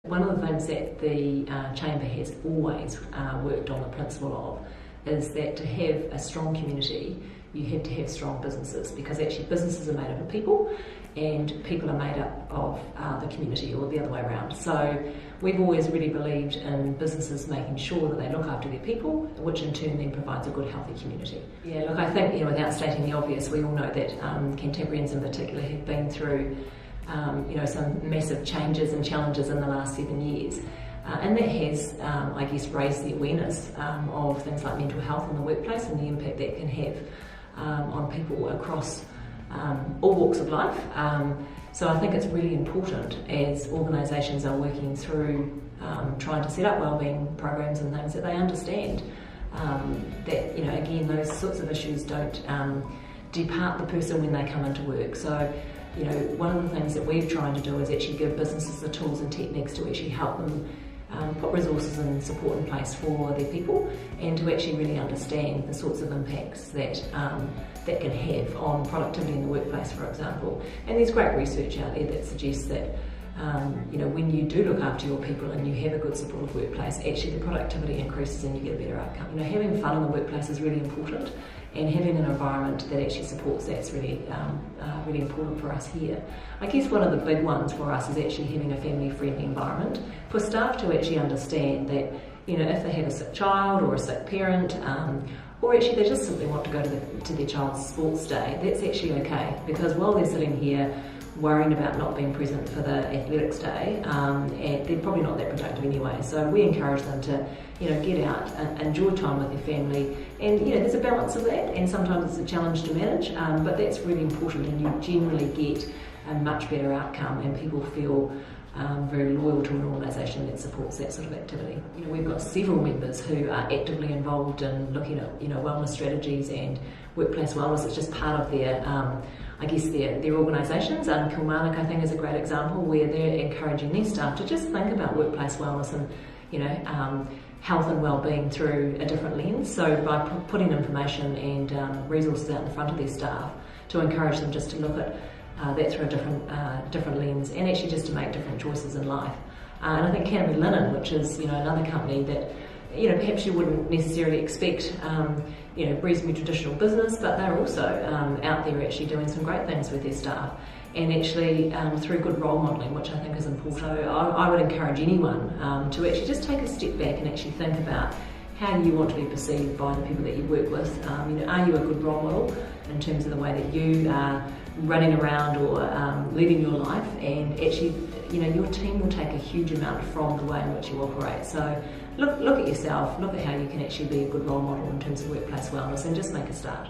One of the things that the Chamber has always worked on the principle of is that to have a strong community, you have to have strong businesses, because actually businesses are made up of people and people are made up of the community, or the other way around. So we've always really believed in businesses making sure that they look after their people, which in turn then provides a good, healthy community. Yeah, look, I think, without stating the obvious, we all know that Canterburyans in particular have been through some massive changes and challenges in the last 7 years. And that has, I guess, raised the awareness of things like mental health in the workplace and the impact that can have on people across all walks of life. So I think it's really important, as organisations are working through trying to set up wellbeing programs and things, that they understand that, again, those sorts of issues don't depart the person when they come into work. So, one of the things that we're trying to do is actually give businesses the tools and techniques to actually help them put resources and support in place for their people, and to actually really understand the sorts of impacts that that can have on productivity in the workplace, for example. And there's great research out there that suggests that when you do look after your people and you have a good supportive workplace, actually the productivity increases and you get a better outcome. Having fun in the workplace is really important, and having an environment that actually supports that's really really important for us here. I guess one of the big ones for us is actually having a family-friendly environment for staff to actually understand that if they have a sick child or a sick parent, or actually they just simply want to go to their child's sports day, that's actually okay, because while they're sitting here worrying about not being present for the athletics day, and they're probably not that productive anyway. So we encourage them to, get out and enjoy time with their family. And there's a balance of that, and sometimes it's a challenge to manage, but that's really important, and you generally get a much better outcome, and people feel very loyal to an organisation that supports that sort of activity. We've got several members who are actively involved in looking at wellness strategies and workplace wellness. It's just part of their their organisations. Kilmarnock, I think, is a great example where they're encouraging their staff to just think about workplace wellness and health and wellbeing through a different lens. So by putting information and resources out in front of their staff, to encourage them just to look at that through a different lens, and actually just to make different choices in life. And I think Canterbury Linen, which is another company that perhaps you wouldn't necessarily expect, reasonably traditional business, but they're also out there actually doing some great things with their staff, and actually through good role modelling, which I think is important. So I would encourage anyone to actually just take a step back and actually think about how you want to be perceived by the people that you work with. Are you a good role model in terms of the way that you are running around or leading your life? And actually, your team will take a huge amount from the way in which you operate. So look at yourself, look at how you can actually be a good role model in terms of workplace wellness, and just make a start.